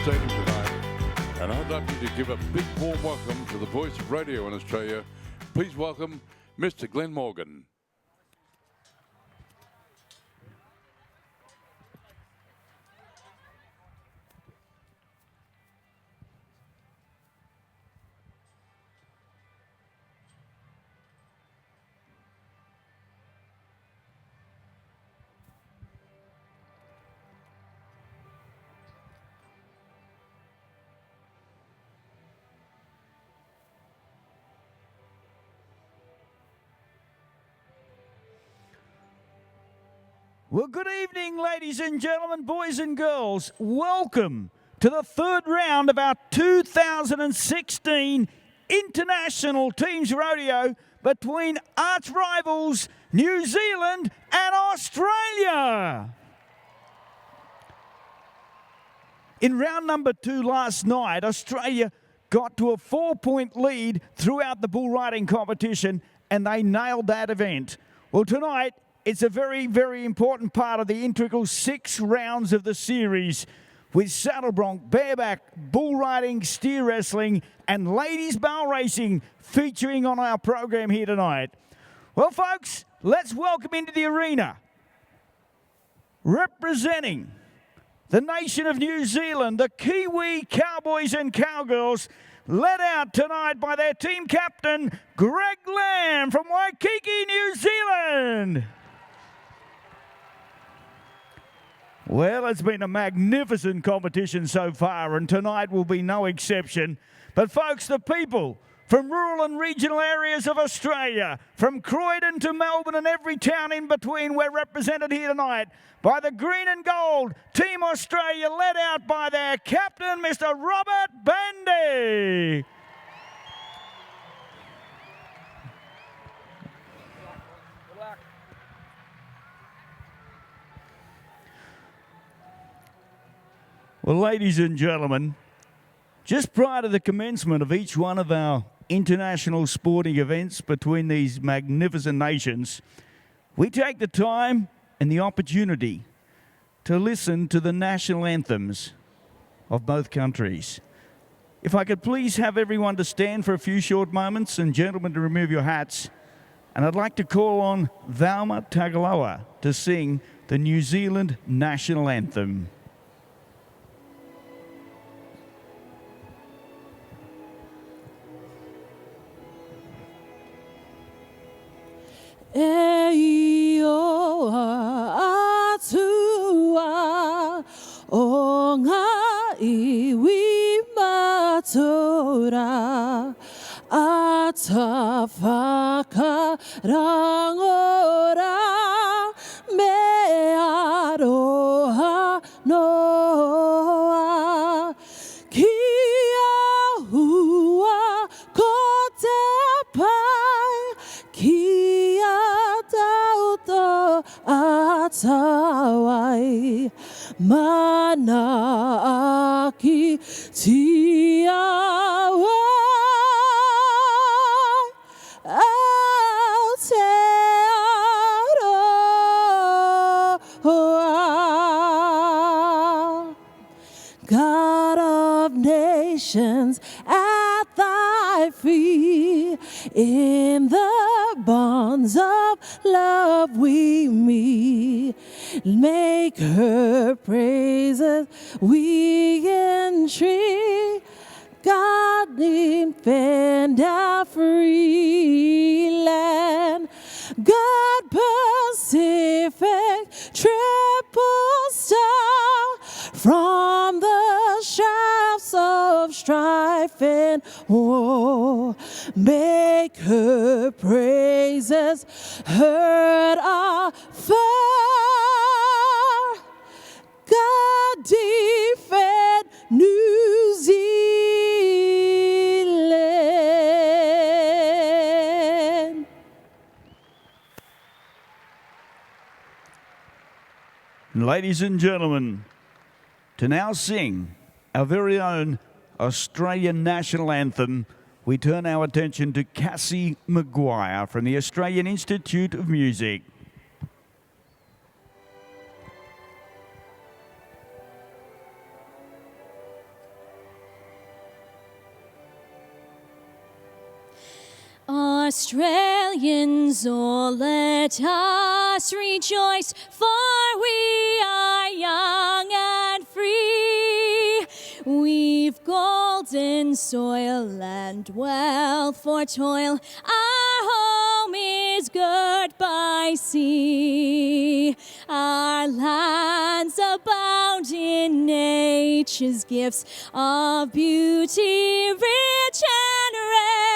Stadium tonight, and I'd like you to give a big warm welcome to the voice of radio in Australia. Please welcome Mr. Glenn Morgan. Well, good evening, ladies and gentlemen, boys and girls. Welcome to the third round of our 2016 International Teams Rodeo between arch rivals New Zealand and Australia. In round number 2 last night, Australia got to a 4-point lead throughout the bull riding competition, and they nailed that event. Well, tonight, it's a very, very important part of the integral 6 rounds of the series with saddle bronc, bareback, bull riding, steer wrestling, and ladies barrel racing featuring on our program here tonight. Well, folks, let's welcome into the arena, representing the nation of New Zealand, the Kiwi Cowboys and Cowgirls, led out tonight by their team captain, Greg Lamb from Waikiki, New Zealand. Well, it's been a magnificent competition so far, and tonight will be no exception. But folks, the people from rural and regional areas of Australia, from Croydon to Melbourne and every town in between, we're represented here tonight by the green and gold Team Australia, led out by their captain, Mr. Robert Bandy. Well, ladies and gentlemen, just prior to the commencement of each one of our international sporting events between these magnificent nations, we take the time and the opportunity to listen to the national anthems of both countries. If I could please have everyone to stand for a few short moments, and gentlemen to remove your hats. And I'd like to call on Valma Tagaloa to sing the New Zealand national anthem. E o atua o ngā iwi matura a ta whakarangora me aroha noa kia hua ko te pai kia tauto atawai mana aki tiawa God of nations, at thy feet, in the bonds of love we meet. Make her praises we entreat. God, defend our free land. God, Pacific, triple star, from the shafts of strife and war, make her praises heard afar. God, defend New Zealand. Ladies and gentlemen, to now sing our very own Australian national anthem, we turn our attention to Cassie Maguire from the Australian Institute of Music. Australians, oh, let us rejoice, for we are young and free. We've golden soil and wealth for toil. Our home is good by sea. Our lands abound in nature's gifts of beauty, rich and rare.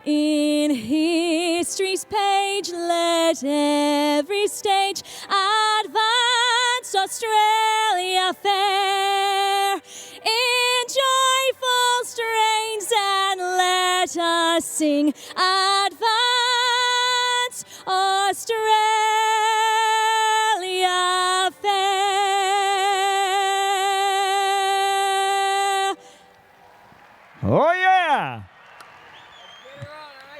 In history's page, let every stage advance Australia fair. In joyful strains, and let us sing, advance Australia fair. Oh, yeah.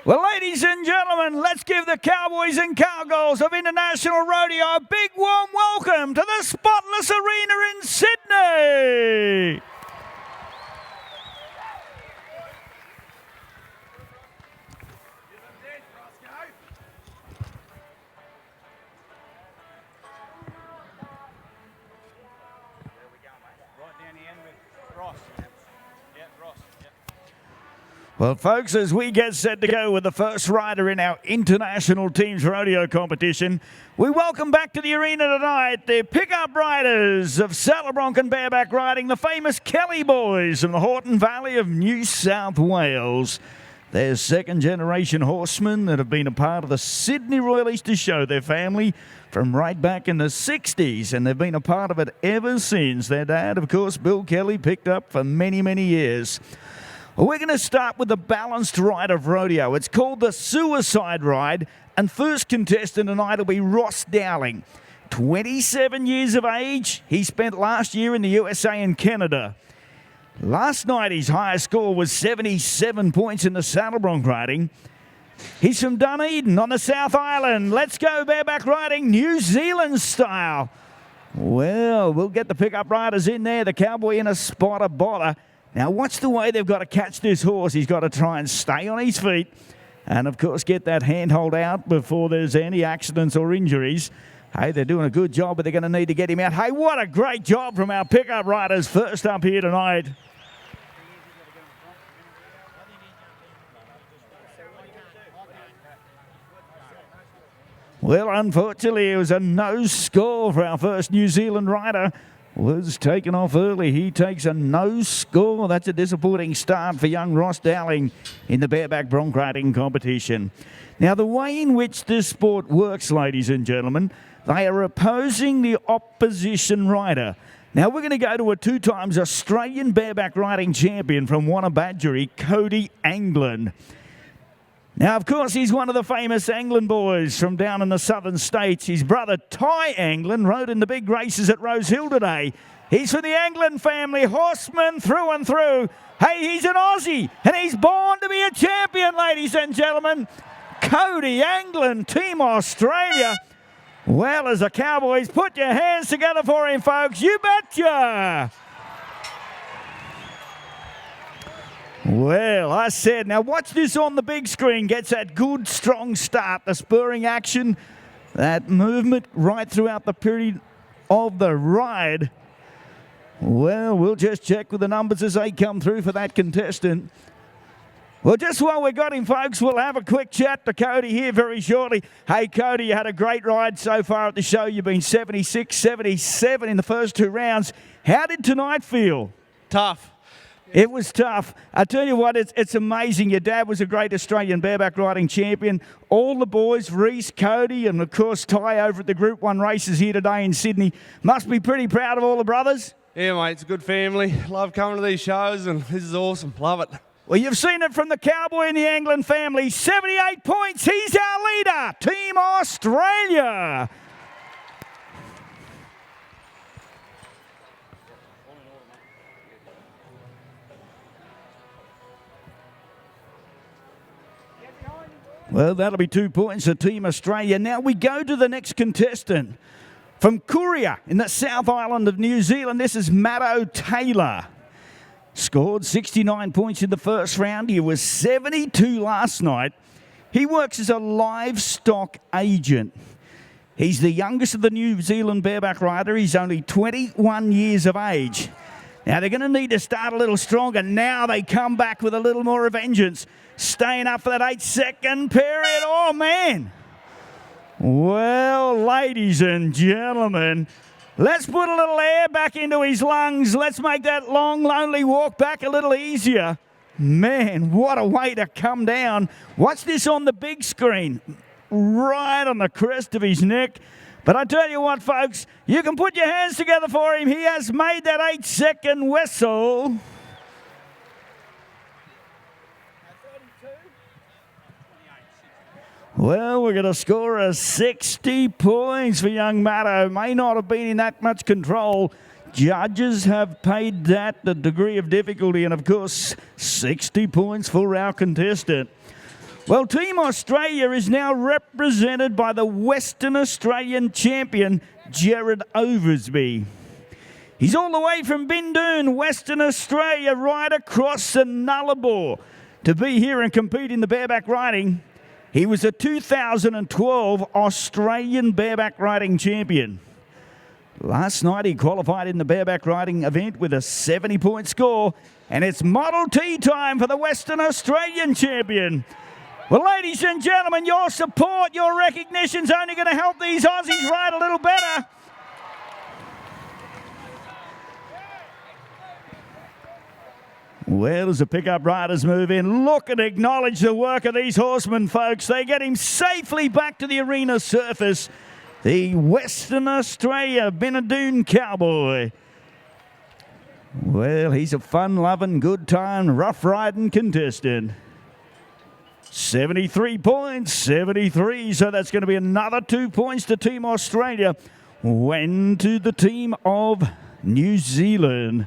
Well, ladies and gentlemen, let's give the Cowboys and Cowgirls of International Rodeo a big warm welcome to the Spotless Arena in Sydney. Well, folks, as we get set to go with the first rider in our International Teams Rodeo competition, we welcome back to the arena tonight the pickup riders of Saddle Bronc and Bareback riding, the famous Kelly boys from the Horton Valley of New South Wales. They're second-generation horsemen that have been a part of the Sydney Royal Easter Show, their family, from right back in the 60s, and they've been a part of it ever since. Their dad, of course, Bill Kelly, picked up for many, many years. We're going to start with the balanced ride of rodeo. It's called the Suicide Ride, and first contestant tonight will be Ross Dowling. 27 years of age. He spent last year in the USA and Canada. Last night, his highest score was 77 points in the saddle bronc riding. He's from Dunedin on the South Island. Let's go bareback riding, New Zealand style. Well, we'll get the pickup riders in there. The cowboy in a spotter botter. Now, watch the way they've got to catch this horse. He's got to try and stay on his feet and, of course, get that handhold out before there's any accidents or injuries. Hey, they're doing a good job, but they're going to need to get him out. Hey, what a great job from our pickup riders first up here tonight. Well, unfortunately, it was a no score for our first New Zealand rider. Was taken off early. He takes a no score. That's a disappointing start for young Ross Dowling in the bareback bronc riding competition. Now, the way in which this sport works, ladies and gentlemen, they are opposing the opposition rider. Now, we're going to go to a 2 times Australian bareback riding champion from Wanabadgery, Cody Anglin. Now, of course, he's one of the famous Anglin boys from down in the southern states. His brother, Ty Anglin, rode in the big races at Rose Hill today. He's from the Anglin family, horseman through and through. Hey, he's an Aussie, and he's born to be a champion, ladies and gentlemen. Cody Anglin, Team Australia. Well, as the Cowboys, put your hands together for him, folks. You betcha. Well, I said, now watch this on the big screen. Gets that good, strong start, the spurring action, that movement right throughout the period of the ride. Well, we'll just check with the numbers as they come through for that contestant. Well, just while we got him, folks, we'll have a quick chat to Cody here very shortly. Hey, Cody, you had a great ride so far at the show. You've been 76, 77 in the first 2 rounds. How did tonight feel? Tough. It was tough. I tell you what, it's amazing. Your dad was a great Australian bareback riding champion. All the boys, Reese, Cody, and of course Ty over at the Group 1 races here today in Sydney, must be pretty proud of all the brothers. Yeah, mate, it's a good family. Love coming to these shows, and this is awesome. Love it. Well, you've seen it from the cowboy and the Anglin family. 78 points. He's our leader. Team Australia. Well, that'll be 2 points to Team Australia. Now we go to the next contestant. From Courier in the South Island of New Zealand, this is Matto Taylor. Scored 69 points in the first round. He was 72 last night. He works as a livestock agent. He's the youngest of the New Zealand bareback rider. He's only 21 years of age. Now, they're going to need to start a little stronger. Now they come back with a little more of vengeance. Staying up for that 8-second period. Oh, man. Well, ladies and gentlemen, let's put a little air back into his lungs. Let's make that long, lonely walk back a little easier. Man, what a way to come down. Watch this on the big screen. Right on the crest of his neck. But I tell you what, folks, you can put your hands together for him. He has made that 8-second whistle. Well, we're going to score a 60 points for young Matto. May not have been in that much control. Judges have paid that the degree of difficulty, and of course, 60 points for our contestant. Well, Team Australia is now represented by the Western Australian champion, Jared Oversby. He's all the way from Bindoon, Western Australia, right across the Nullarbor to be here and compete in the bareback riding. He was a 2012 Australian bareback riding champion. Last night he qualified in the bareback riding event with a 70-point score, and it's Model T time for the Western Australian champion. Well, ladies and gentlemen, your support, your recognition's only going to help these Aussies ride a little better. Well, as the pickup riders move in, look and acknowledge the work of these horsemen, folks. They get him safely back to the arena surface. The Western Australia Bindoon Cowboy. Well, he's a fun-loving, good-time, rough-riding contestant. 73 points, 73. So that's going to be another 2 points to Team Australia. When to the team of New Zealand.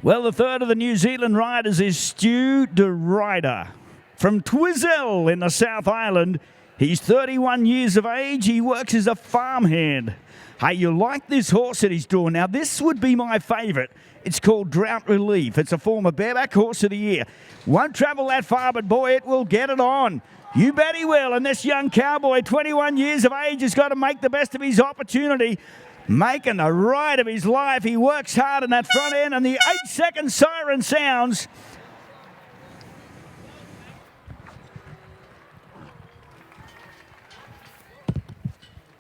Well, the third of the New Zealand riders is Stu de Ryder from Twizel in the South Island. He's 31 years of age. He works as a farmhand. Hey, you like this horse that he's drawn? Now, this would be my favourite. It's called Drought Relief. It's a former bareback horse of the year. Won't travel that far, but boy, it will get it on. You bet he will. And this young cowboy, 21 years of age, has got to make the best of his opportunity. Making the ride of his life. He works hard in that front end, and the 8-second siren sounds.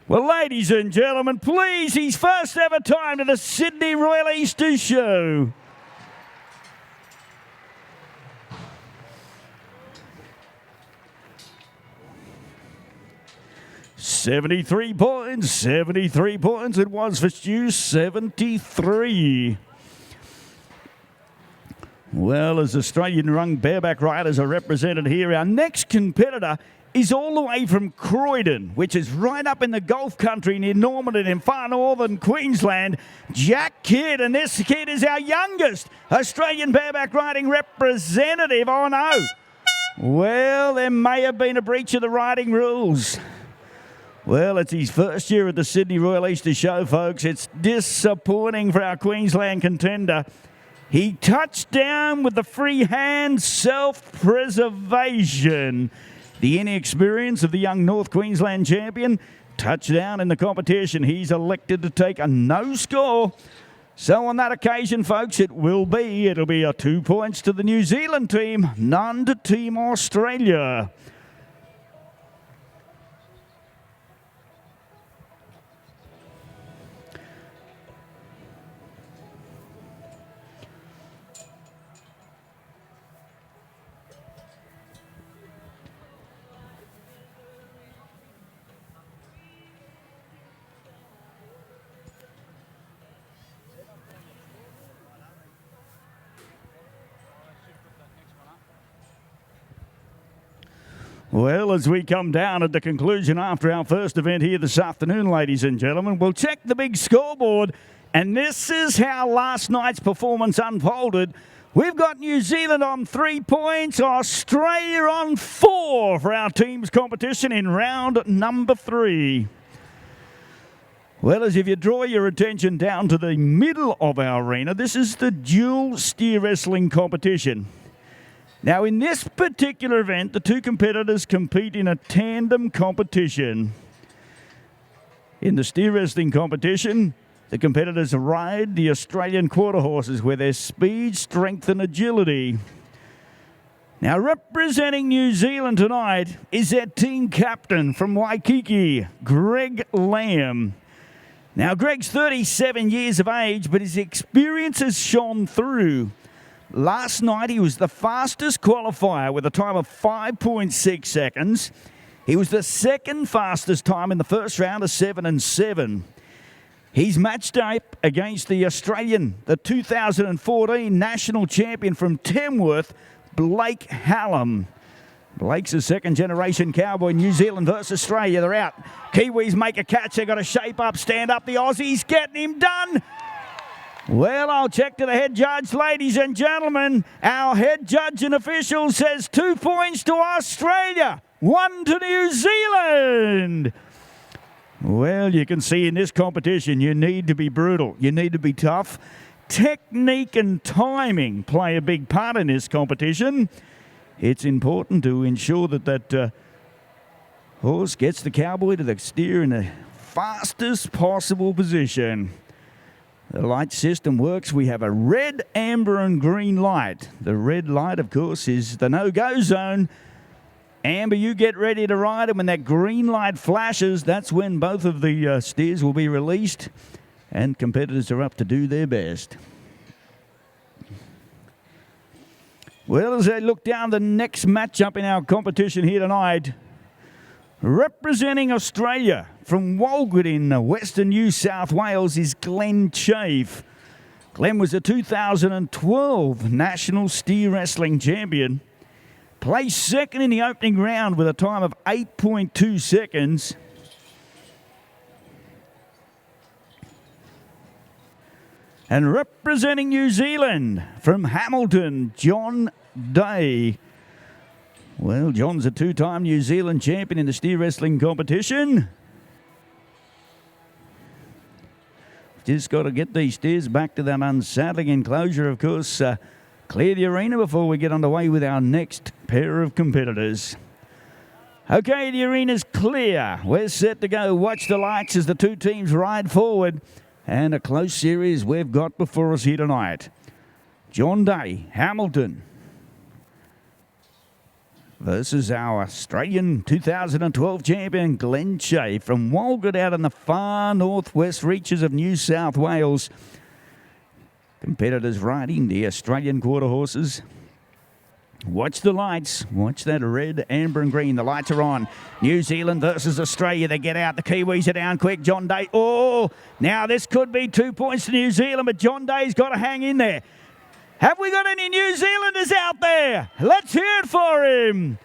Well, ladies and gentlemen, please, his first ever time to the Sydney Royal Easter Show. $73 points, 73 points. It was for Stu, 73. Well, as Australian-run bareback riders are represented here, our next competitor is all the way from Croydon, which is right up in the Gulf country near Normanton in far northern Queensland. Jack Kidd, and this kid is our youngest Australian bareback riding representative. Oh no. Well, there may have been a breach of the riding rules. Well, it's his first year at the Sydney Royal Easter Show, folks. It's disappointing for our Queensland contender. He touched down with the free hand self-preservation. The inexperience of the young North Queensland champion. Touchdown in the competition. He's elected to take a no score. So on that occasion, folks, it'll be a 2 points to the New Zealand team, none to Team Australia. Well, as we come down at the conclusion after our first event here this afternoon, ladies and gentlemen, we'll check the big scoreboard. And this is how last night's performance unfolded. We've got New Zealand on 3 points, Australia on 4 for our team's competition in round number 3. Well, as if you draw your attention down to the middle of our arena, this is the dual steer wrestling competition. Now, in this particular event, the two competitors compete in a tandem competition. In the steer wrestling competition, the competitors ride the Australian quarter horses with their speed, strength and agility. Now, representing New Zealand tonight is their team captain from Waikiki, Greg Lamb. Now, Greg's 37 years of age, but his experience has shone through. Last night, he was the fastest qualifier with a time of 5.6 seconds. He was the second fastest time in the first round of 7:07. He's matched up against the Australian, the 2014 national champion from Tamworth, Blake Hallam. Blake's a second-generation cowboy. New Zealand versus Australia. They're out. Kiwis make a catch. They've got to shape up, stand up. The Aussies getting him done. Well, I'll check to the head judge, ladies and gentlemen. Our head judge and official says 2 points to Australia, 1 to New Zealand. Well, you can see in this competition, you need to be brutal. You need to be tough. Technique and timing play a big part in this competition. It's important to ensure that horse gets the cowboy to the steer in the fastest possible position. The light system works. We have a red, amber and green light. The red light, of course, is the no-go zone. Amber, you get ready to ride, and when that green light flashes, that's when both of the steers will be released, and competitors are up to do their best. Well, as I look down the next matchup in our competition here tonight, representing Australia from Walgett in Western New South Wales is Glenn Chafe. Glenn was a 2012 National Steer Wrestling Champion. Placed second in the opening round with a time of 8.2 seconds. And representing New Zealand from Hamilton, John Day. Well, John's a two-time New Zealand champion in the steer wrestling competition. Just got to get these steers back to that unsaddling enclosure, of course. Clear the arena before we get underway with our next pair of competitors. Okay, the arena's clear. We're set to go. Watch the lights as the two teams ride forward. And a close series we've got before us here tonight. John Day, Hamilton, versus our Australian 2012 champion, Glenn Chafe from Walgett out in the far northwest reaches of New South Wales. Competitors riding the Australian quarter horses. Watch the lights. Watch that red, amber and green. The lights are on. New Zealand versus Australia. They get out. The Kiwis are down quick. John Day. Oh, now this could be 2 points to New Zealand, but John Day's got to hang in there. Have we got any New Zealanders out there? Let's hear it for him.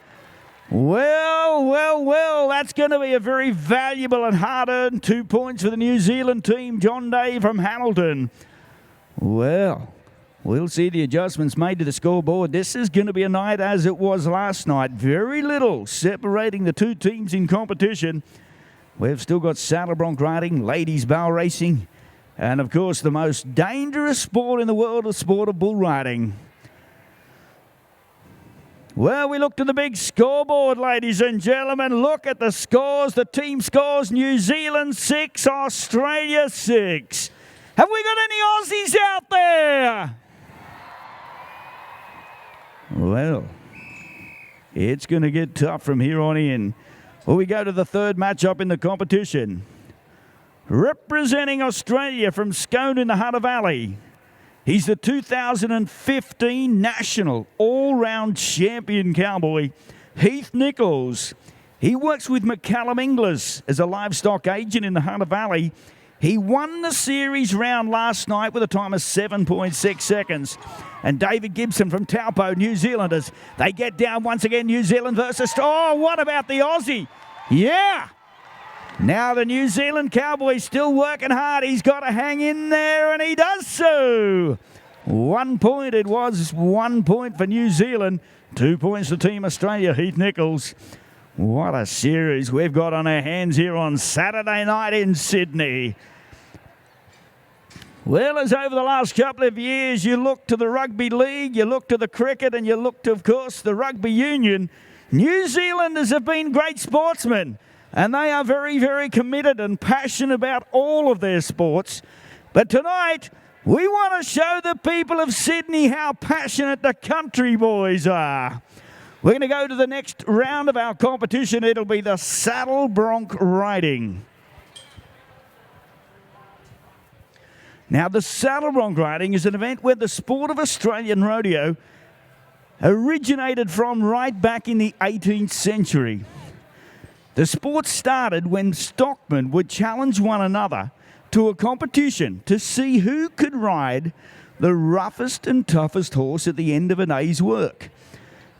Well, that's going to be a very valuable and hard-earned 2 points for the New Zealand team. John Day from Hamilton. Well, we'll see the adjustments made to the scoreboard. This is going to be a night as it was last night. Very little separating the two teams in competition. We've still got saddle bronc riding, ladies barrel racing, and of course the most dangerous sport in the world, the sport of bull riding. Well, we look to the big scoreboard, ladies and gentlemen. Look at the scores, the team scores. New Zealand 6, Australia 6. Have we got any Aussies out there? Well, it's going to get tough from here on in. Well, we go to the third matchup in the competition. Representing Australia from Scone in the Hunter Valley. He's the 2015 National All-Round Champion Cowboy, Heath Nichols. He works with McCallum Inglis as a livestock agent in the Hunter Valley. He won the series round last night with a time of 7.6 seconds. And David Gibson from Taupo, New Zealanders. They get down once again, New Zealand versus... Oh, what about the Aussie? Yeah! Now the New Zealand cowboy still working hard. He's got to hang in there, and he does so. 1 point. It was 1 point for New Zealand. 2 points to Team Australia, Heath Nichols. What a series we've got on our hands here on Saturday night in Sydney. Well, as over the last couple of years, you look to the rugby league, you look to the cricket, and you look to, of course, the rugby union, New Zealanders have been great sportsmen, and they are very, very committed and passionate about all of their sports. But tonight, we want to show the people of Sydney how passionate the country boys are. We're going to go to the next round of our competition. It'll be the saddle bronc riding. Now, the saddle bronc riding is an event where the sport of Australian rodeo originated from right back in the 18th century. The sport started when stockmen would challenge one another to a competition to see who could ride the roughest and toughest horse at the end of a day's work.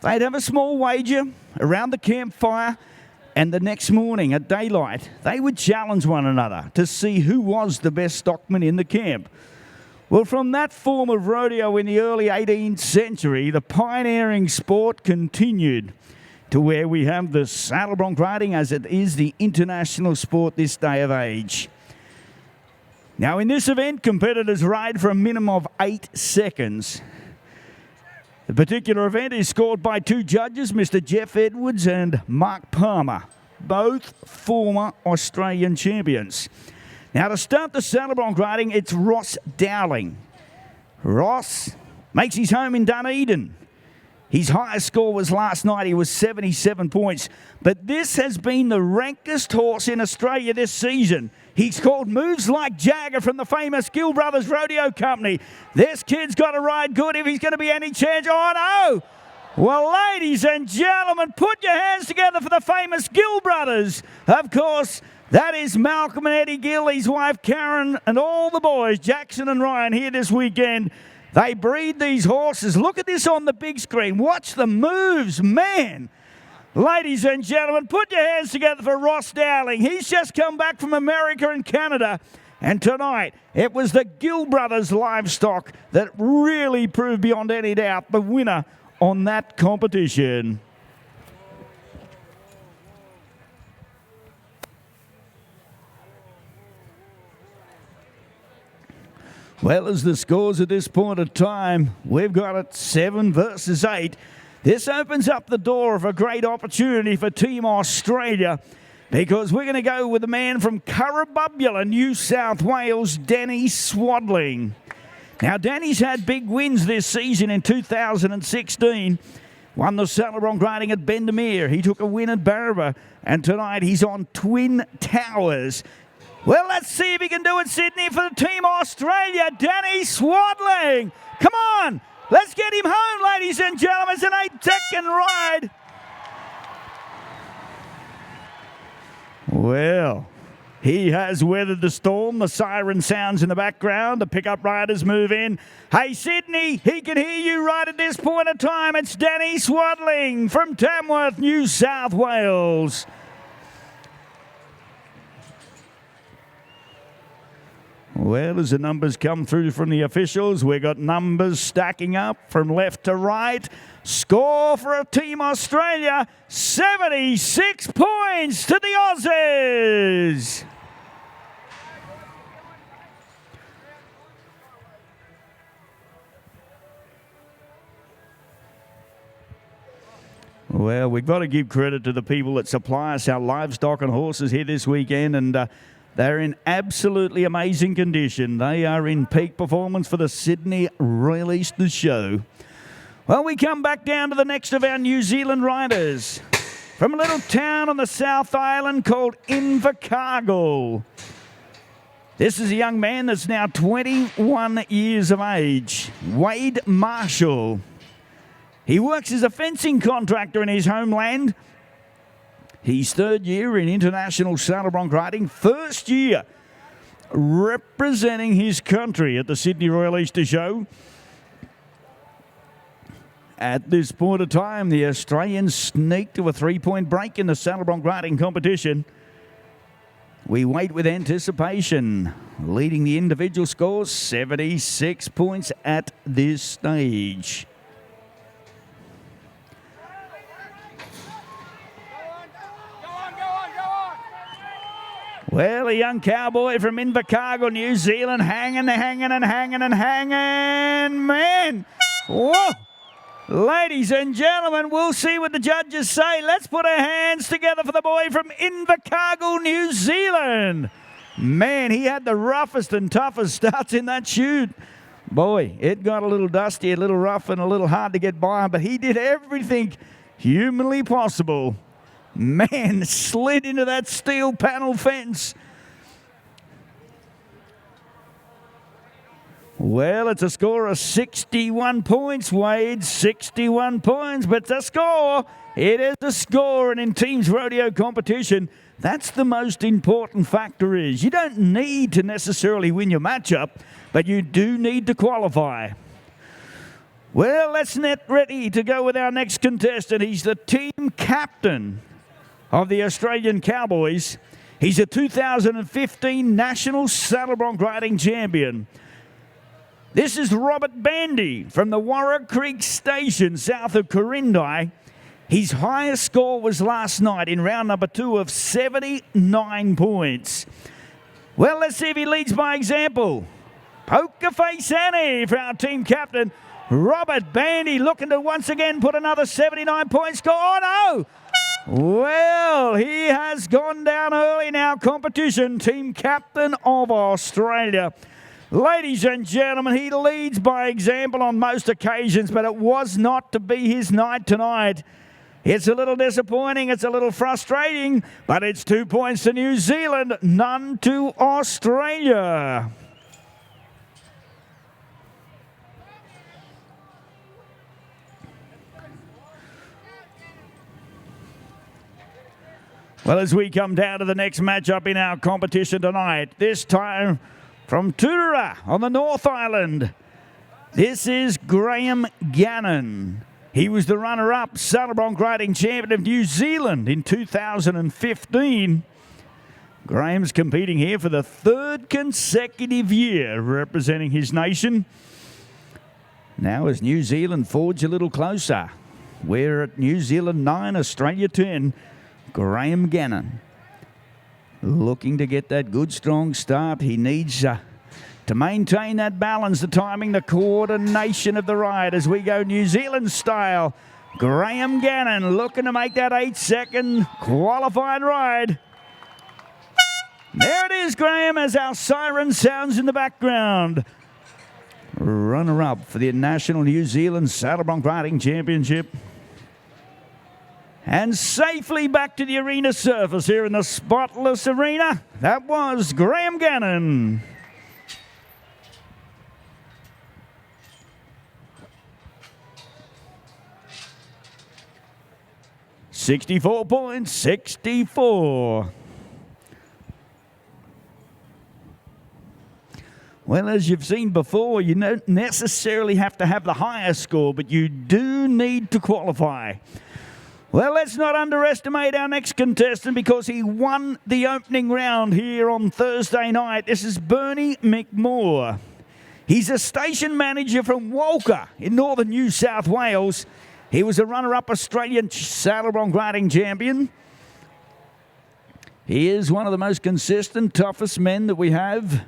They'd have a small wager around the campfire, and the next morning at daylight, they would challenge one another to see who was the best stockman in the camp. Well, from that form of rodeo in the early 18th century, the pioneering sport continued to where we have the saddle bronc riding as it is the international sport this day of age. Now, in this event, competitors ride for a minimum of 8 seconds. The particular event is scored by two judges, Mr. Jeff Edwards and Mark Palmer, both former Australian champions. Now, to start the saddle bronc riding, it's Ross Dowling. Ross makes his home in Dunedin. His highest score was last night. He was 77 points. But this has been the rankest horse in Australia this season. He's called Moves Like Jagger from the famous Gill Brothers Rodeo Company. This kid's got to ride good if he's going to be any chance. Oh, no! Well, ladies and gentlemen, put your hands together for the famous Gill Brothers. Of course, that is Malcolm and Eddie Gill, his wife Karen, and all the boys, Jackson and Ryan, here this weekend. They breed these horses. Look at this on the big screen. Watch the moves, man. Ladies and gentlemen, put your hands together for Ross Dowling. He's just come back from America and Canada. And tonight, it was the Gill Brothers livestock that really proved beyond any doubt the winner on that competition. Well, as the scores at this point of time, we've got it 7 versus 8. This opens up the door of a great opportunity for Team Australia because we're going to go with the man from Currabubula, New South Wales, Danny Swadling. Now, Danny's had big wins this season in 2016. Won the saddle bronc riding at Bendemeer. He took a win at Bareback, and tonight he's on Twin Towers. Well, let's see if he can do it, Sydney, for the Team Australia, Danny Swadling. Come on, let's get him home, ladies and gentlemen. It's an 8-second ride. Well, he has weathered the storm. The siren sounds in the background. The pickup riders move in. Hey, Sydney, he can hear you right at this point of time. It's Danny Swadling from Tamworth, New South Wales. Well, as the numbers come through from the officials, we've got numbers stacking up from left to right. Score for Team Australia, 76 points to the Aussies. Well, we've got to give credit to the people that supply us our livestock and horses here this weekend, and they're in absolutely amazing condition. They are in peak performance for the Sydney Royal Easter Show. Well, we come back down to the next of our New Zealand riders from a little town on the South Island called Invercargill. This is a young man that's now 21 years of age, Wade Marshall. He works as a fencing contractor in his homeland. His 3rd year in international saddle bronc riding, 1st year representing his country at the Sydney Royal Easter Show. At this point of time, the Australians sneak to a 3-point break in the saddle bronc riding competition. We wait with anticipation, leading the individual scores, 76 points at this stage. Well, a young cowboy from Invercargill, New Zealand, hanging. Man, whoa. Ladies and gentlemen, we'll see what the judges say. Let's put our hands together for the boy from Invercargill, New Zealand. Man, he had the roughest and toughest starts in that chute. Boy, it got a little dusty, a little rough, and a little hard to get by, but he did everything humanly possible. Man, slid into that steel panel fence. Well, it's a score of 61 points, Wade. 61 points, but it's a score. It is a score, and in teams rodeo competition, that's the most important factor is you don't need to necessarily win your matchup, but you do need to qualify. Well, let's get ready to go with our next contestant. He's the team captain of the Australian Cowboys. He's a 2015 National Saddle Bronc Riding Champion. This is Robert Bandy from the Warra Creek Station south of Corindai. His highest score was last night in round number 2 of 79 points. Well, let's see if he leads by example. Poker face Annie for our team captain, Robert Bandy, looking to once again put another 79-point score. Oh, no! Well, he has gone down early in our competition, team captain of Australia. Ladies and gentlemen, he leads by example on most occasions, but it was not to be his night tonight. It's a little disappointing, it's a little frustrating, but it's 2 points to New Zealand, none to Australia. Well, as we come down to the next matchup in our competition tonight, this time from Toowoomba on the North Island, this is Graham Gannon. He was the runner-up Saddle Bronc Riding Champion of New Zealand in 2015. Graham's competing here for the 3rd consecutive year, representing his nation. Now as New Zealand forge a little closer, we're at New Zealand 9, Australia 10. Graham Gannon looking to get that good, strong start. He needs to maintain that balance, the timing, the coordination of the ride as we go New Zealand style. Graham Gannon looking to make that 8-second qualifying ride. There it is, Graham, as our siren sounds in the background. Runner-up for the National New Zealand Saddle Bronc Riding Championship. And safely back to the arena surface here in the spotless arena. That was Graham Gannon. $64 points, 64. Well, as you've seen before, you don't necessarily have to have the highest score, but you do need to qualify. Well, let's not underestimate our next contestant because he won the opening round here on Thursday night. This is Bernie McMore. He's a station manager from Walker in northern New South Wales. He was a runner-up Australian Saddle Bronc Riding Champion. He is one of the most consistent, toughest men that we have.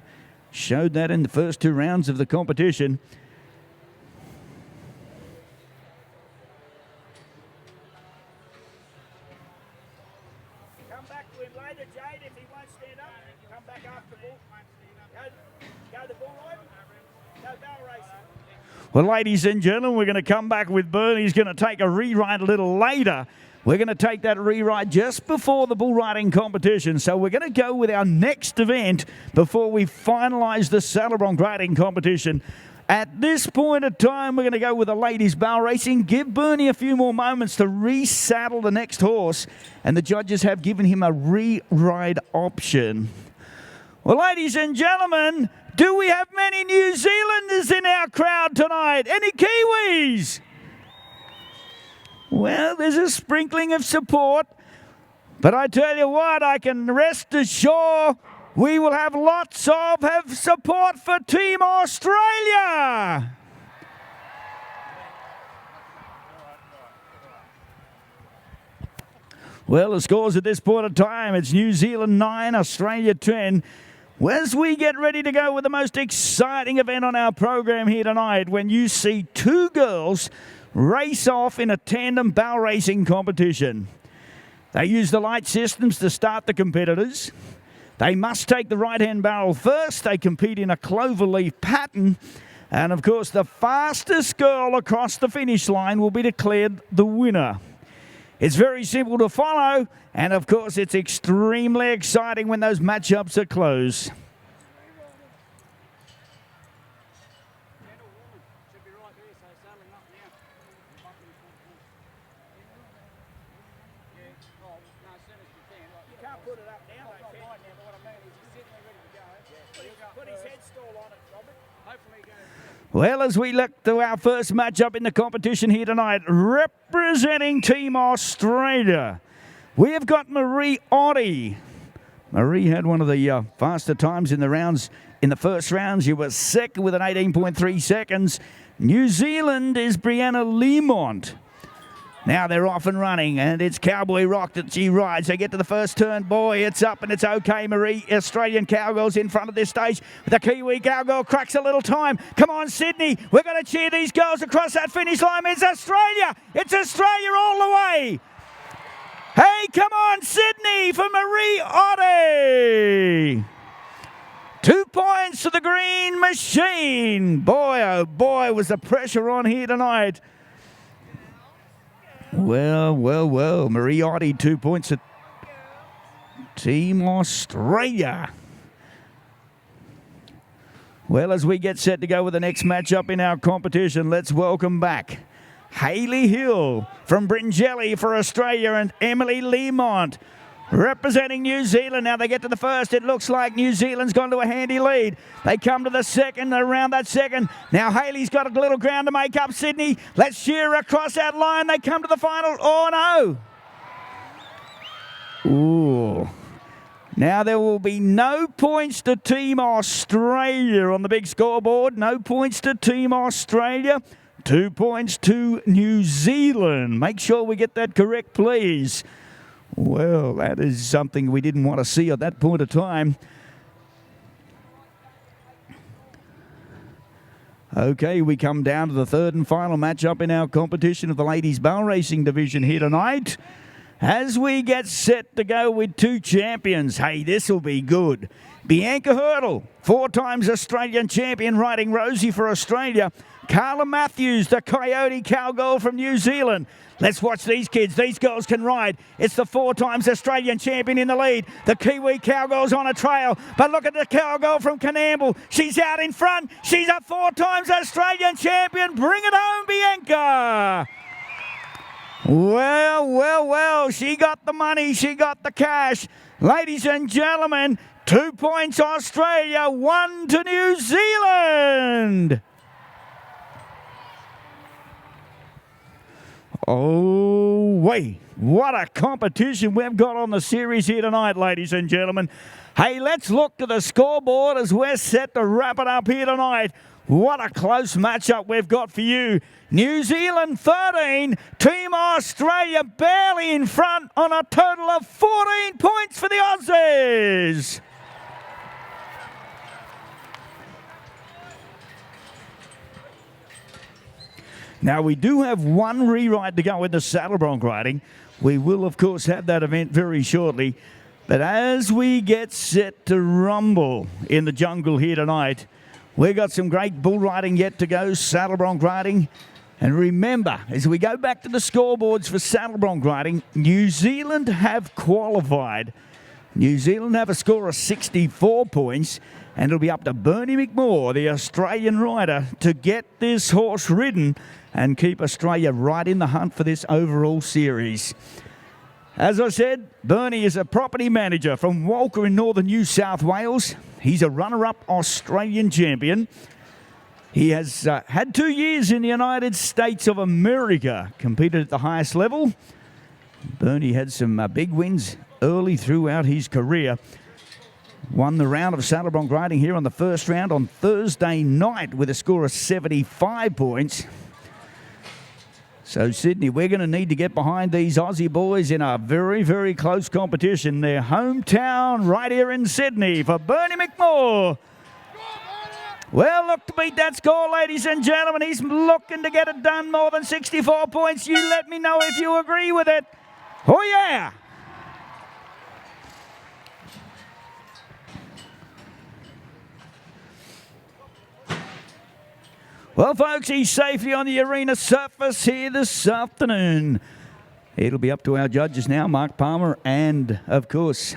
Showed that in the first 2 rounds of the competition. Come back to him later, Jade, if he won't stand up. Come back after the bull. Go the bull ride. Go barrel racing. Well, ladies and gentlemen, we're going to come back with Bernie. He's going to take a rewrite a little later. We're going to take that rewrite just before the bull riding competition. So we're going to go with our next event before we finalise the Saddle Bronc Riding competition. At this point of time, we're going to go with the ladies' barrel racing. Give Bernie a few more moments to resaddle the next horse. And the judges have given him a re-ride option. Well, ladies and gentlemen, do we have many New Zealanders in our crowd tonight? Any Kiwis? Well, there's a sprinkling of support. But I tell you what, I can rest assured we will have lots of support for Team Australia. Well, the scores at this point of time, it's New Zealand 9, Australia 10. As we get ready to go with the most exciting event on our program here tonight, when you see two girls race off in a tandem barrel racing competition. They use the light systems to start the competitors. They must take the right-hand barrel first. They compete in a cloverleaf pattern. And, of course, the fastest girl across the finish line will be declared the winner. It's very simple to follow. And, of course, it's extremely exciting when those matchups are close. Well, as we look to our first matchup in the competition here tonight, representing Team Australia, we have got Marie Oddie. Marie had one of the faster times in the rounds. In the first round, she was second with an 18.3 seconds. New Zealand is Brianna Lemont. Now they're off and running, and it's Cowboy Rock that she rides. They get to the first turn. Boy, it's up, and it's okay. Marie, Australian Cowgirl's in front of this stage. The Kiwi Cowgirl cracks a little time. Come on, Sydney. We're going to cheer these girls across that finish line. It's Australia. It's Australia all the way. Hey, come on, Sydney for Marie Oddie. 2 points to the green machine. Boy, oh boy, was the pressure on here tonight. Well. Marie Oddie, 2 points at Team Australia. Well, as we get set to go with the next matchup in our competition, let's welcome back Hayley Hill from Bringelly for Australia and Emily Lemont representing New Zealand. Now they get to the first. It looks like New Zealand's gone to a handy lead. They come to the second, around that second. Now Hayley's got a little ground to make up. Sydney, let's cheer across that line. They come to the final. Oh, no. Ooh. Now there will be no points to Team Australia on the big scoreboard. No points to Team Australia. 2 points to New Zealand. Make sure we get that correct, please. Well, that is something we didn't want to see at that point of time. Okay, we come down to the third and final matchup in our competition of the ladies' barrel racing division here tonight. As we get set to go with two champions, hey, this will be good. Bianca Hurdle, 4 times Australian champion, riding Rosie for Australia. Carla Matthews, the Coyote Cowgirl from New Zealand. Let's watch these kids. These girls can ride. It's the 4 times Australian champion in the lead. The Kiwi Cowgirl's on a trail. But look at the Cowgirl from Canamble. She's out in front. She's a 4 times Australian champion. Bring it home, Bianca. Well. She got the money. She got the cash. Ladies and gentlemen, 2 points Australia, 1 to New Zealand. Oh, wait, what a competition we've got on the series here tonight, ladies and gentlemen. Hey, let's look to the scoreboard as we're set to wrap it up here tonight. What a close matchup we've got for you. New Zealand 13, Team Australia barely in front on a total of 14 points for the Aussies. Now, we do have one rewrite to go in the saddle bronc riding. We will, of course, have that event very shortly. But as we get set to rumble in the jungle here tonight, we've got some great bull riding yet to go, saddle bronc riding. And remember, as we go back to the scoreboards for saddle bronc riding, New Zealand have qualified. New Zealand have a score of 64 points. And it'll be up to Bernie McMorr, the Australian rider, to get this horse ridden and keep Australia right in the hunt for this overall series. As I said, Bernie is a property manager from Walker in northern New South Wales. He's a runner-up Australian champion. He has had 2 years in the United States of America, competed at the highest level. Bernie had some big wins early throughout his career. Won the round of saddle bronc riding here on the first round on Thursday night with a score of 75 points. So, Sydney, we're going to need to get behind these Aussie boys in a very, very close competition. Their hometown right here in Sydney for Bernie McMoore. Well, look to beat that score, ladies and gentlemen. He's looking to get it done, more than 64 points. You let me know if you agree with it. Oh, yeah. Well, folks, he's safely on the arena surface here this afternoon. It'll be up to our judges now, Mark Palmer, and, of course,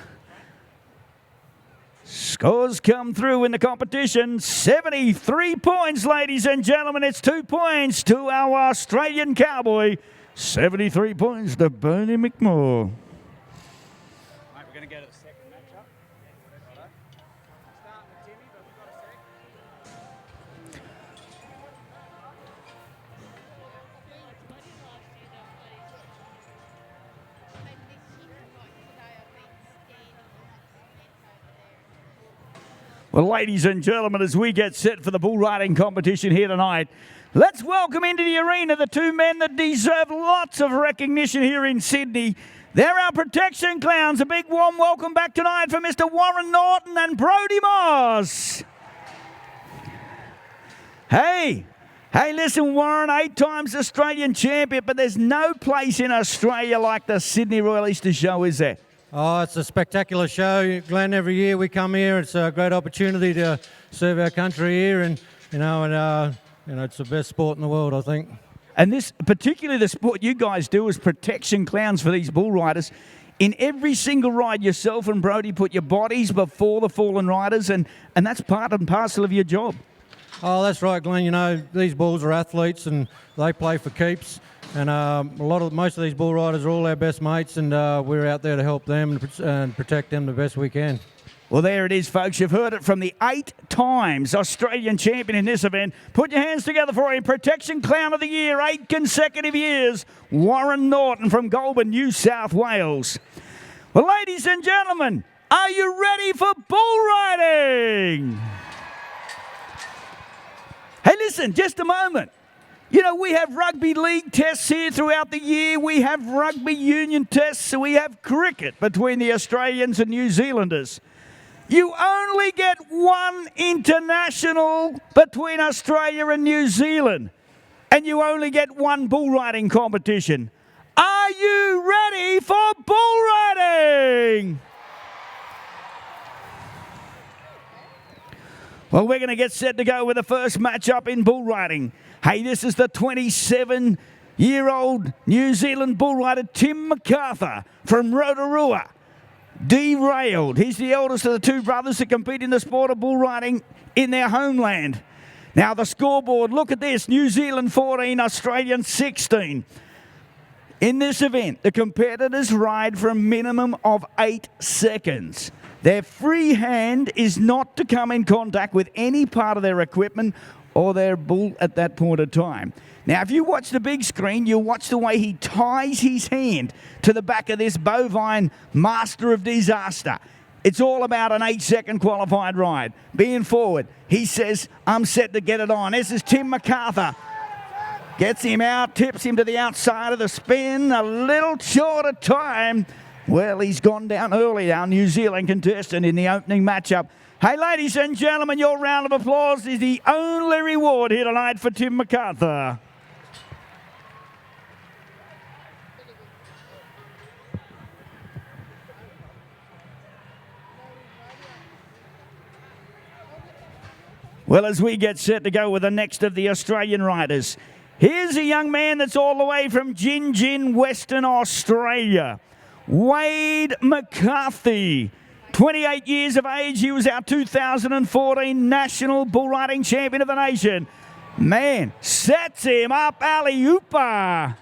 scores come through in the competition. 73 points, ladies and gentlemen. It's 2 points to our Australian cowboy. 73 points to Bernie McMoore. Mate, we're going to go to the second matchup. Start with Timmy, but we've got a sec. Well, ladies and gentlemen, as we get set for the bull riding competition here tonight, let's welcome into the arena the two men that deserve lots of recognition here in Sydney. They're our protection clowns. A big warm welcome back tonight for Mr. Warren Norton and Brodie Moss. Hey, listen, Warren, 8 times Australian champion, but there's no place in Australia like the Sydney Royal Easter Show, is there? Oh, it's a spectacular show, Glenn. Every year we come here. It's a great opportunity to serve our country here, and it's the best sport in the world, I think. And this, particularly the sport you guys do, is protection clowns for these bull riders. In every single ride, yourself and Brodie put your bodies before the fallen riders, and that's part and parcel of your job. Oh, that's right, Glenn. You know, these bulls are athletes, and they play for keeps. And most of these bull riders are all our best mates, and we're out there to help them and protect them the best we can. Well, there it is, folks. You've heard it from the 8 times Australian champion in this event. Put your hands together for him. Protection Clown of the Year, 8 consecutive years, Warren Norton from Goulburn, New South Wales. Well, ladies and gentlemen, are you ready for bull riding? Hey, listen, just a moment. You know, we have rugby league tests here throughout the year. We have rugby union tests. So we have cricket between the Australians and New Zealanders. You only get one international between Australia and New Zealand. And you only get one bull riding competition. Are you ready for bull riding? Well, we're going to get set to go with the first matchup in bull riding. Hey, this is the 27-year-old New Zealand bull rider Tim MacArthur from Rotorua. Derailed. He's the eldest of the 2 brothers to compete in the sport of bull riding in their homeland. Now the scoreboard, look at this. New Zealand 14, Australian 16. In this event, the competitors ride for a minimum of 8 seconds. Their free hand is not to come in contact with any part of their equipment or their bull at that point of time. Now, if you watch the big screen, you'll watch the way he ties his hand to the back of this bovine master of disaster. It's all about an 8-second qualified ride. Being forward, he says, I'm set to get it on. This is Tim MacArthur. Gets him out, tips him to the outside of the spin, a little short of time. Well, he's gone down early, our New Zealand contestant in the opening matchup. Hey, ladies and gentlemen, your round of applause is the only reward here tonight for Tim MacArthur. Well, as we get set to go with the next of the Australian riders, here's a young man that's all the way from Gin, Western Australia. Wade McCarthy, 28 years of age. He was our 2014 National Bull Riding Champion of the Nation. Man, sets him up alley-ooper.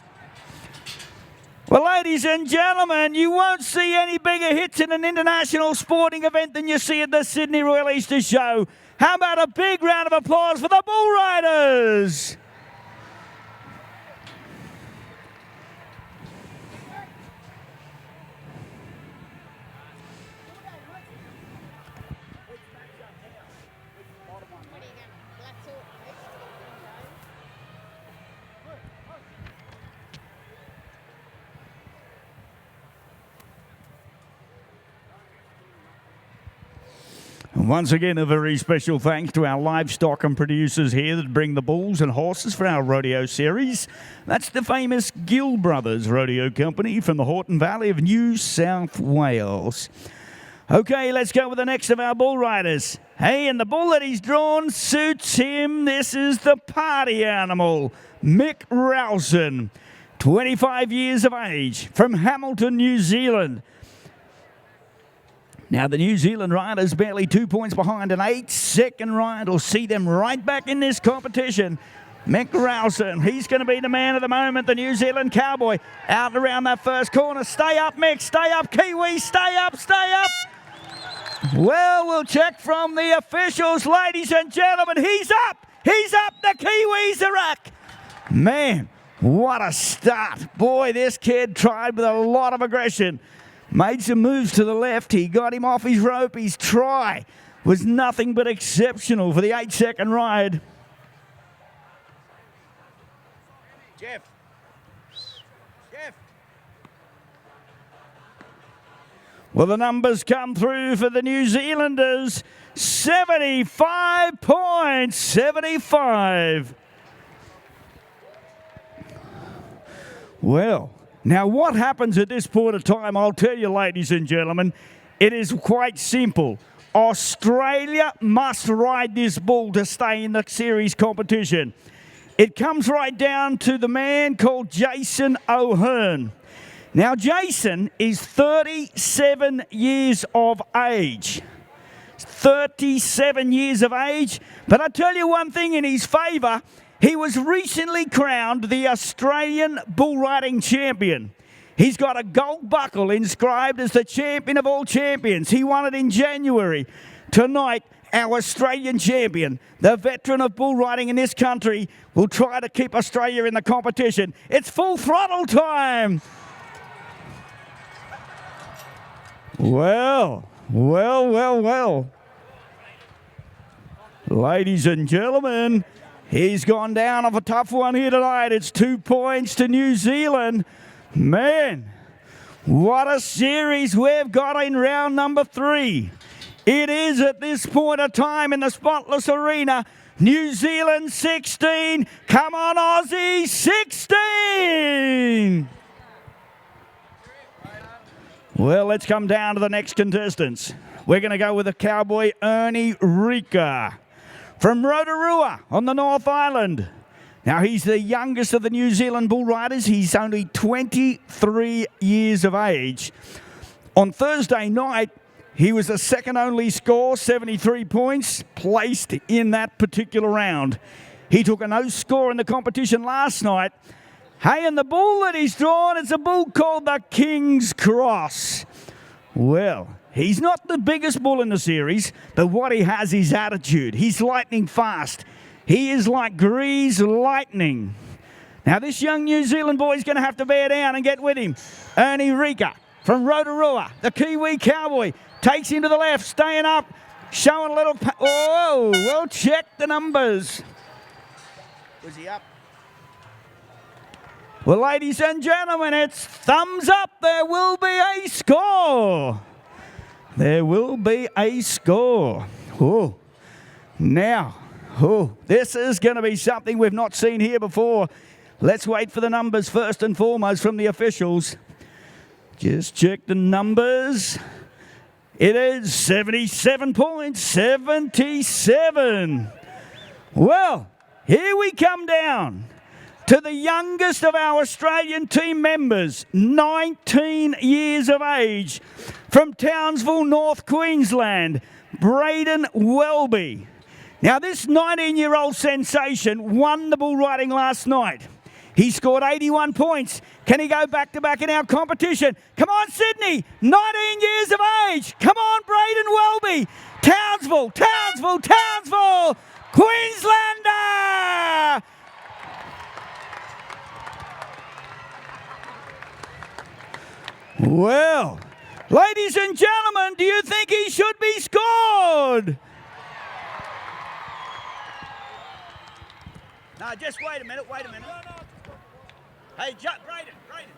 Well, ladies and gentlemen, you won't see any bigger hits in an international sporting event than you see at the Sydney Royal Easter Show. How about a big round of applause for the Bull Riders? And once again, a very special thanks to our livestock and producers here that bring the bulls and horses for our rodeo series. That's the famous Gill Brothers Rodeo Company from the Horton Valley of New South Wales. Okay, let's go with the next of our bull riders. Hey, and the bull that he's drawn suits him. This is the party animal, Mick Rowson, 25 years of age, from Hamilton, New Zealand. Now, the New Zealand rider's barely 2 points behind. An 8-second ride will see them right back in this competition. Mick Rowson, he's going to be the man of the moment, the New Zealand cowboy. Out around that first corner. Stay up, Mick. Stay up, Kiwi. Stay up, stay up. Well, we'll check from the officials, ladies and gentlemen. He's up. He's up. The Kiwis are up. Man, what a start. Boy, this kid tried with a lot of aggression. Made some moves to the left. He got him off his rope. His try was nothing but exceptional for the 8-second ride. Jeff. Well, the numbers come through for the New Zealanders. 75 points. 75. Well, now what happens at this point of time, I'll tell you, ladies and gentlemen, it is quite simple. Australia must ride this bull to stay in the series competition. It comes right down to the man called Jason O'Hearn. Now, Jason is 37 years of age. 37 years of age. But I tell you one thing in his favour, he was recently crowned the Australian bull riding champion. He's got a gold buckle inscribed as the champion of all champions. He won it in January. Tonight, our Australian champion, the veteran of bull riding in this country, will try to keep Australia in the competition. It's full throttle time. Well. Ladies and gentlemen, he's gone down off a tough one here tonight. It's 2 points to New Zealand. Man, what a series we've got in round number 3. It is at this point of time in the Spotless Arena. New Zealand 16. Come on, Aussie, 16. Well, let's come down to the next contestants. We're going to go with the cowboy Ernie Rika from Rotorua on the North Island. Now, he's the youngest of the New Zealand bull riders. He's only 23 years of age. On Thursday night, he was the second only score, 73 points, placed in that particular round. He took a no score in the competition last night. Hey, and the bull that he's drawn is a bull called the King's Cross. Well, he's not the biggest bull in the series, but what he has is attitude. He's lightning fast. He is like greased lightning. Now, this young New Zealand boy is going to have to bear down and get with him. Ernie Rika from Rotorua, the Kiwi cowboy, takes him to the left, staying up, showing a little... Oh, well, check the numbers. Was he up? Well, ladies and gentlemen, it's thumbs up. There will be a score. There will be a score. Oh, now, this is going to be something we've not seen here before. Let's wait for the numbers first and foremost from the officials. Just check the numbers. It is 77 points, 77. Well, here we come down to the youngest of our Australian team members, 19 years of age, from Townsville, North Queensland, Braden Welby. Now, this 19-year-old sensation won the bull riding last night. He scored 81 points. Can he go back-to-back in our competition? Come on, Sydney, 19 years of age. Come on, Braden Welby. Townsville, Queenslander. Well, ladies and gentlemen, do you think he should be scored? No, just wait a minute. Hey, Braden.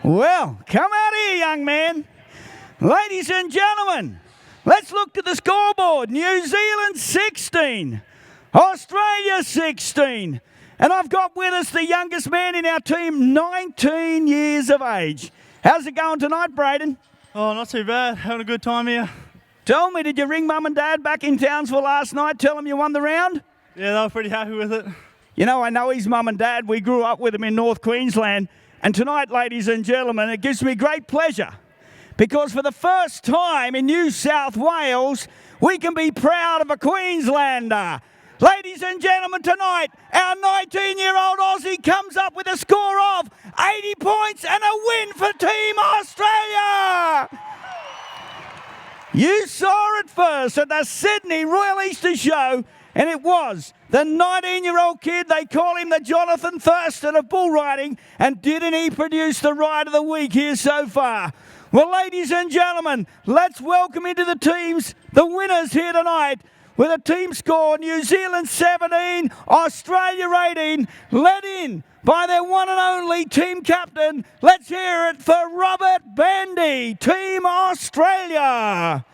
Well, come out here, young man. Ladies and gentlemen, let's look to the scoreboard. New Zealand 16, Australia 16. And I've got with us the youngest man in our team, 19 years of age. How's it going tonight, Braden? Oh, not too bad. Having a good time here. Tell me, did you ring Mum and Dad back in Townsville last night, tell them you won the round? Yeah, they were pretty happy with it. You know, I know his Mum and Dad. We grew up with them in North Queensland. And tonight, ladies and gentlemen, it gives me great pleasure because for the first time in New South Wales, we can be proud of a Queenslander. Ladies and gentlemen, tonight, our 19-year-old Aussie comes up with a score of 80 points and a win for Team Australia. You saw it first at the Sydney Royal Easter Show, and it was the 19-year-old kid, they call him the Jonathan Thurston of bull riding, and didn't he produce the ride of the week here so far? Well, ladies and gentlemen, let's welcome into the teams the winners here tonight with a team score, New Zealand 17, Australia 18, led in by their one and only team captain. Let's hear it for Robert Bandy, Team Australia.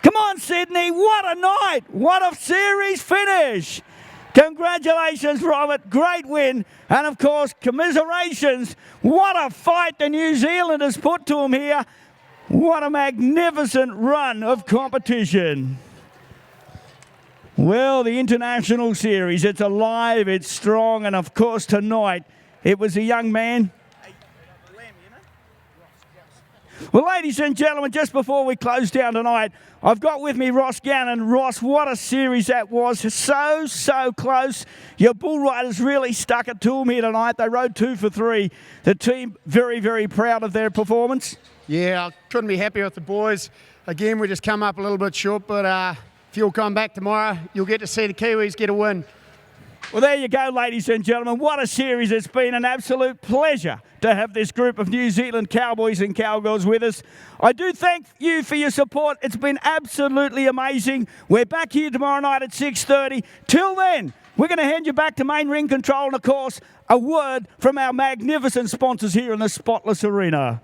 Come on, Sydney, what a night, what a series finish. Congratulations, Robert, great win. And of course, commiserations. What a fight the New Zealanders put to him here. What a magnificent run of competition. Well, the International Series, it's alive, it's strong, and of course tonight it was a young man. Well, ladies and gentlemen, just before we close down tonight, I've got with me Ross Gannon. Ross, what a series that was. So close. Your bull riders really stuck it to them here tonight. They rode 2 for 3. The team very proud of their performance. Yeah, I couldn't be happier with the boys. Again, we just come up a little bit short, but if you'll come back tomorrow, you'll get to see the Kiwis get a win. Well, there you go, ladies and gentlemen. What a series. It's been an absolute pleasure to have this group of New Zealand cowboys and cowgirls with us. I do thank you for your support. It's been absolutely amazing. We're back here tomorrow night at 6:30. Till then, we're going to hand you back to main ring control and, of course, a word from our magnificent sponsors here in the Spotless Arena.